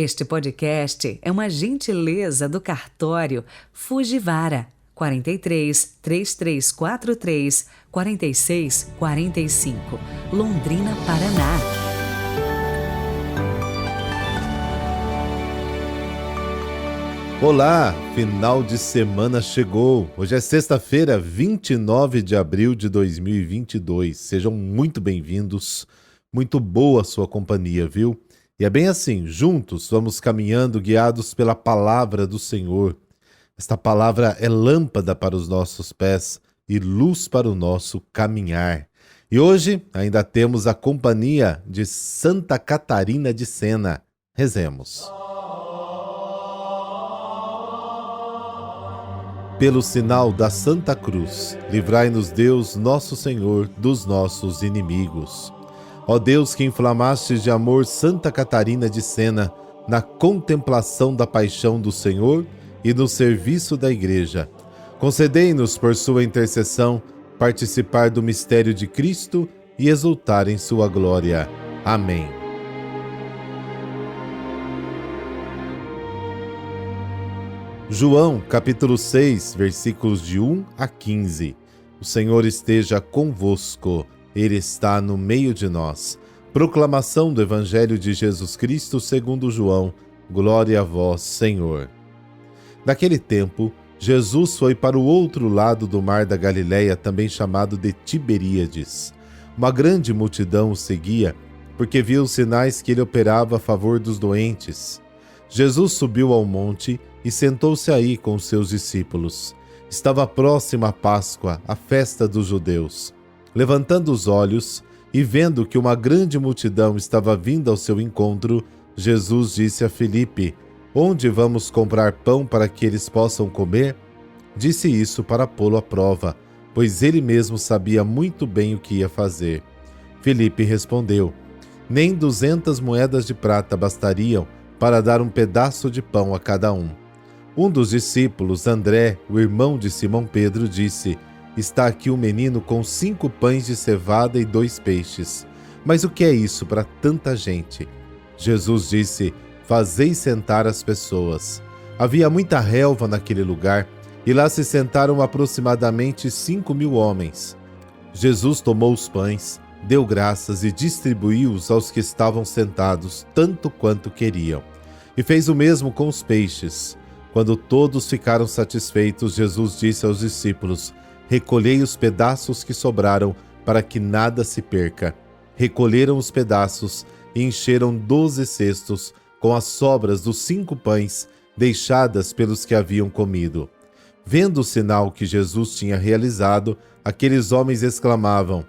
Este podcast é uma gentileza do cartório Fujivara 43 3343 46 45, Londrina, Paraná. Olá, final de semana chegou. Hoje é sexta-feira, 29 de abril de 2022. Sejam muito bem-vindos. Muito boa a sua companhia, viu? E é bem assim, juntos vamos caminhando guiados pela palavra do Senhor. Esta palavra é lâmpada para os nossos pés e luz para o nosso caminhar. E hoje ainda temos a companhia de Santa Catarina de Sena. Rezemos. Pelo sinal da Santa Cruz, livrai-nos Deus, nosso Senhor, dos nossos inimigos. Ó Deus, que inflamastes de amor Santa Catarina de Sena na contemplação da paixão do Senhor e no serviço da Igreja, concedei-nos por sua intercessão participar do mistério de Cristo e exultar em sua glória. Amém. João, capítulo 6, versículos de 1 a 15. O Senhor esteja convosco. Ele está no meio de nós. Proclamação do Evangelho de Jesus Cristo segundo João. Glória a vós, Senhor. Naquele tempo, Jesus foi para o outro lado do mar da Galileia, também chamado de Tiberíades. Uma grande multidão o seguia, porque viu os sinais que ele operava a favor dos doentes. Jesus subiu ao monte e sentou-se aí com os seus discípulos. Estava próxima a Páscoa, a festa dos judeus. Levantando os olhos e vendo que uma grande multidão estava vindo ao seu encontro, Jesus disse a Filipe: Onde vamos comprar pão para que eles possam comer? Disse isso para pô-lo à prova, pois ele mesmo sabia muito bem o que ia fazer. Filipe respondeu: Nem 200 moedas de prata bastariam para dar um pedaço de pão a cada um. Um dos discípulos, André, o irmão de Simão Pedro, disse: Está aqui um menino com 5 pães de cevada e 2 peixes. Mas o que é isso para tanta gente? Jesus disse: Fazei sentar as pessoas. Havia muita relva naquele lugar, e lá se sentaram aproximadamente 5.000 homens. Jesus tomou os pães, deu graças e distribuiu-os aos que estavam sentados, tanto quanto queriam. E fez o mesmo com os peixes. Quando todos ficaram satisfeitos, Jesus disse aos discípulos: Recolhei os pedaços que sobraram, para que nada se perca. Recolheram os pedaços e encheram 12 cestos com as sobras dos 5 pães deixadas pelos que haviam comido. Vendo o sinal que Jesus tinha realizado, aqueles homens exclamavam: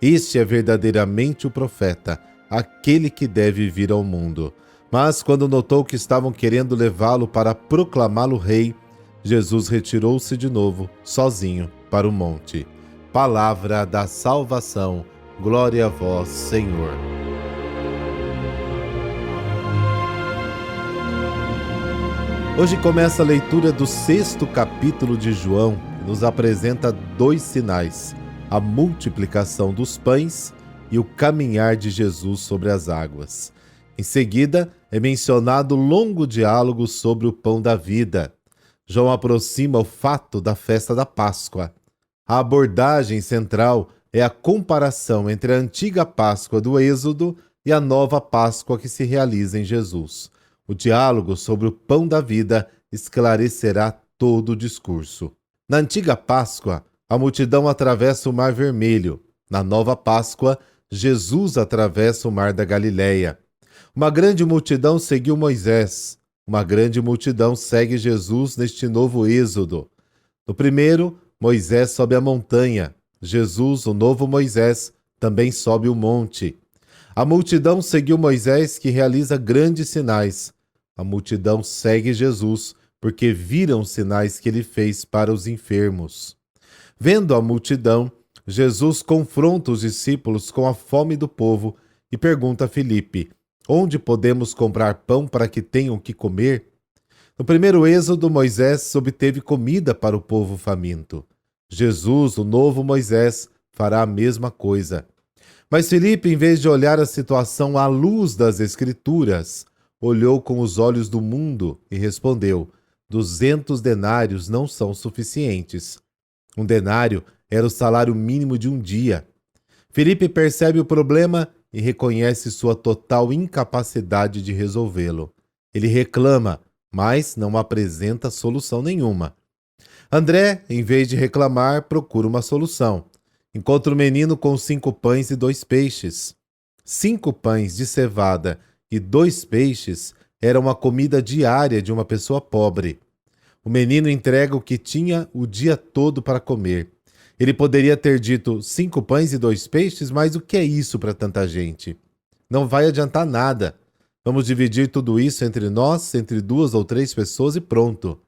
Este é verdadeiramente o profeta, aquele que deve vir ao mundo. Mas quando notou que estavam querendo levá-lo para proclamá-lo rei, Jesus retirou-se de novo, sozinho, para o monte. Palavra da salvação. Glória a vós, Senhor. Hoje começa a leitura do 6º capítulo de João, que nos apresenta 2 sinais: a multiplicação dos pães e o caminhar de Jesus sobre as águas. Em seguida, é mencionado longo diálogo sobre o pão da vida. João aproxima o fato da festa da Páscoa. A abordagem central é a comparação entre a antiga Páscoa do Êxodo e a nova Páscoa que se realiza em Jesus. O diálogo sobre o pão da vida esclarecerá todo o discurso. Na antiga Páscoa, a multidão atravessa o Mar Vermelho. Na nova Páscoa, Jesus atravessa o Mar da Galileia. Uma grande multidão seguiu Moisés. Uma grande multidão segue Jesus neste novo êxodo. No primeiro, Moisés sobe a montanha. Jesus, o novo Moisés, também sobe o monte. A multidão seguiu Moisés, que realiza grandes sinais. A multidão segue Jesus, porque viram os sinais que ele fez para os enfermos. Vendo a multidão, Jesus confronta os discípulos com a fome do povo e pergunta a Filipe: Onde podemos comprar pão para que tenham o que comer? No primeiro êxodo, Moisés obteve comida para o povo faminto. Jesus, o novo Moisés, fará a mesma coisa. Mas Filipe, em vez de olhar a situação à luz das Escrituras, olhou com os olhos do mundo e respondeu: 200 denários não são suficientes. Um denário era o salário mínimo de um dia. Felipe percebe o problema e reconhece sua total incapacidade de resolvê-lo. Ele reclama, mas não apresenta solução nenhuma. André, em vez de reclamar, procura uma solução. Encontra o menino com 5 pães e 2 peixes. 5 pães de cevada e 2 peixes era uma comida diária de uma pessoa pobre. O menino entrega o que tinha o dia todo para comer. Ele poderia ter dito 5 pães e 2 peixes, mas o que é isso para tanta gente? Não vai adiantar nada. Vamos dividir tudo isso entre nós, entre 2 ou 3 pessoas e pronto.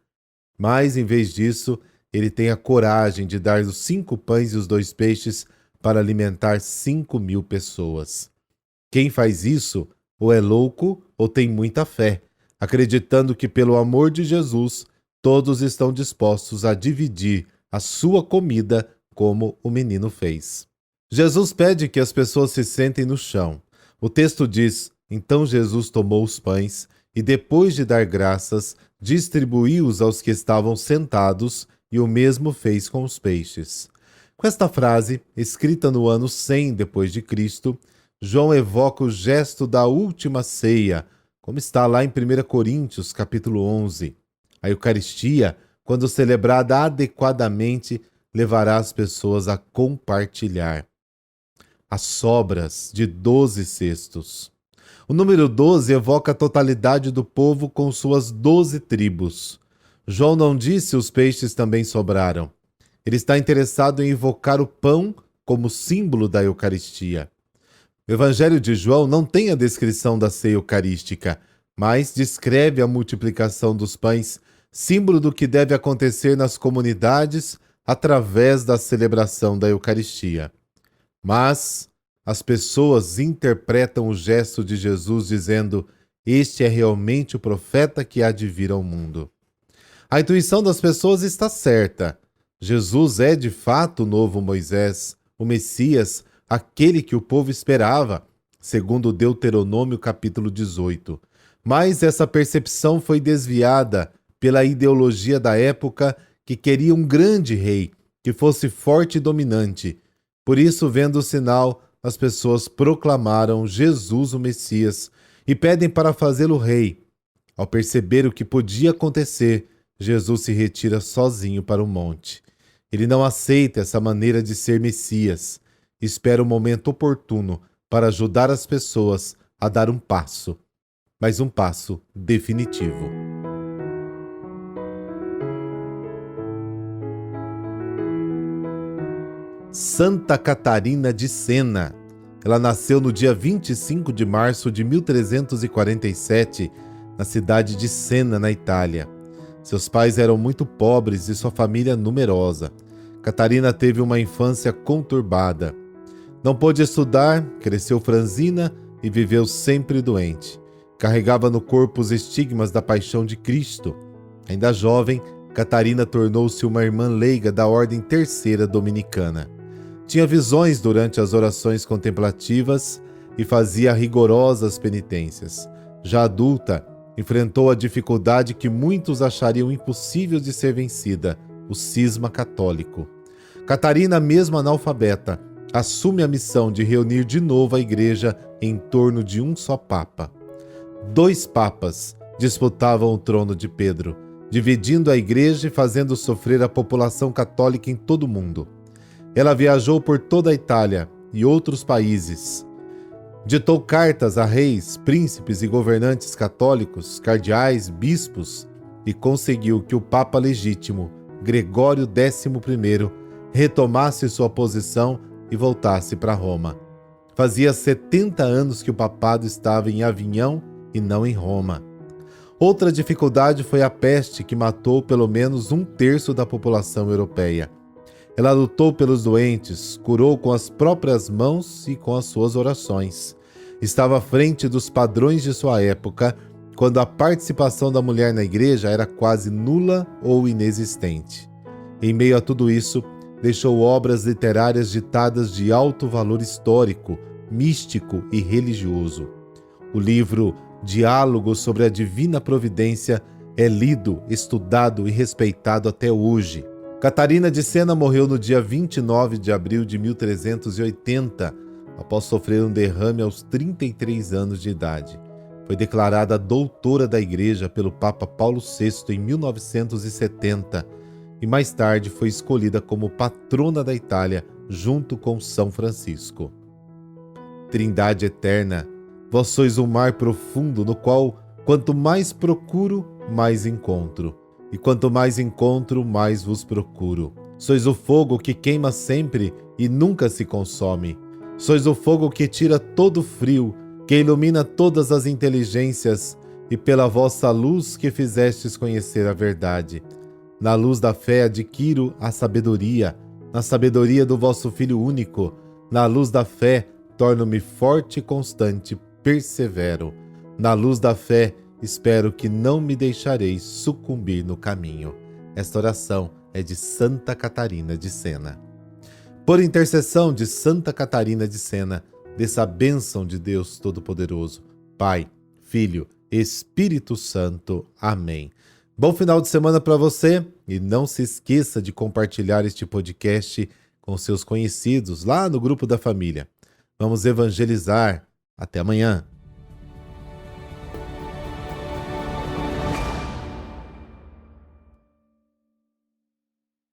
Mas, em vez disso, ele tem a coragem de dar os 5 pães e os 2 peixes para alimentar 5.000 pessoas. Quem faz isso ou é louco ou tem muita fé, acreditando que pelo amor de Jesus, todos estão dispostos a dividir a sua comida como o menino fez. Jesus pede que as pessoas se sentem no chão. O texto diz: então Jesus tomou os pães e, depois de dar graças, distribuiu-os aos que estavam sentados, e o mesmo fez com os peixes. Com esta frase, escrita no ano 100 depois de Cristo, João evoca o gesto da última ceia, como está lá em 1 Coríntios, capítulo 11. A Eucaristia, quando celebrada adequadamente, levará as pessoas a compartilhar. As sobras de 12 cestos. O número 12 evoca a totalidade do povo com suas 12 tribos. João não disse os peixes também sobraram. Ele está interessado em evocar o pão como símbolo da Eucaristia. O Evangelho de João não tem a descrição da ceia eucarística, mas descreve a multiplicação dos pães, símbolo do que deve acontecer nas comunidades através da celebração da Eucaristia. Mas as pessoas interpretam o gesto de Jesus dizendo: este é realmente o profeta que há de vir ao mundo. A intuição das pessoas está certa. Jesus é de fato o novo Moisés, o Messias, aquele que o povo esperava, segundo Deuteronômio capítulo 18. Mas essa percepção foi desviada pela ideologia da época, que queria um grande rei, que fosse forte e dominante. Por isso, vendo o sinal, as pessoas proclamaram Jesus o Messias e pedem para fazê-lo rei. Ao perceber o que podia acontecer, Jesus se retira sozinho para o monte. Ele não aceita essa maneira de ser Messias. Espera o momento oportuno para ajudar as pessoas a dar um passo, mas um passo definitivo. Santa Catarina de Sena. Ela nasceu no dia 25 de março de 1347, na cidade de Sena, na Itália. Seus pais eram muito pobres e sua família numerosa. Catarina teve uma infância conturbada. Não pôde estudar, cresceu franzina e viveu sempre doente. Carregava no corpo os estigmas da paixão de Cristo. Ainda jovem, Catarina tornou-se uma irmã leiga da Ordem Terceira Dominicana. Tinha visões durante as orações contemplativas e fazia rigorosas penitências. Já adulta, enfrentou a dificuldade que muitos achariam impossível de ser vencida, o cisma católico. Catarina, mesmo analfabeta, assume a missão de reunir de novo a Igreja em torno de um só Papa. 2 papas disputavam o trono de Pedro, dividindo a Igreja e fazendo sofrer a população católica em todo o mundo. Ela viajou por toda a Itália e outros países. Ditou cartas a reis, príncipes e governantes católicos, cardeais, bispos, e conseguiu que o Papa legítimo, Gregório XI, retomasse sua posição e voltasse para Roma. Fazia 70 anos que o papado estava em Avignon e não em Roma. Outra dificuldade foi a peste, que matou pelo menos 1/3 da população europeia. Ela lutou pelos doentes, curou com as próprias mãos e com as suas orações. Estava à frente dos padrões de sua época, quando a participação da mulher na igreja era quase nula ou inexistente. Em meio a tudo isso, deixou obras literárias ditadas de alto valor histórico, místico e religioso. O livro diálogo sobre a divina providência é lido, estudado e respeitado até hoje. Catarina de Sena morreu no dia 29 de abril de 1380, após sofrer um derrame aos 33 anos de idade. Foi declarada doutora da Igreja pelo Papa Paulo VI em 1970 e mais tarde foi escolhida como patrona da Itália junto com São Francisco. Trindade eterna, vós sois um mar profundo no qual, quanto mais procuro, mais encontro. E quanto mais encontro, mais vos procuro. Sois o fogo que queima sempre e nunca se consome. Sois o fogo que tira todo o frio, que ilumina todas as inteligências, e pela vossa luz que fizestes conhecer a verdade. Na luz da fé adquiro a sabedoria, na sabedoria do vosso Filho único. Na luz da fé torno-me forte e constante, persevero. Na luz da fé espero que não me deixareis sucumbir no caminho. Esta oração é de Santa Catarina de Sena. Por intercessão de Santa Catarina de Sena, dessa bênção de Deus Todo-Poderoso, Pai, Filho, Espírito Santo. Amém. Bom final de semana para você e não se esqueça de compartilhar este podcast com seus conhecidos lá no grupo da família. Vamos evangelizar. Até amanhã.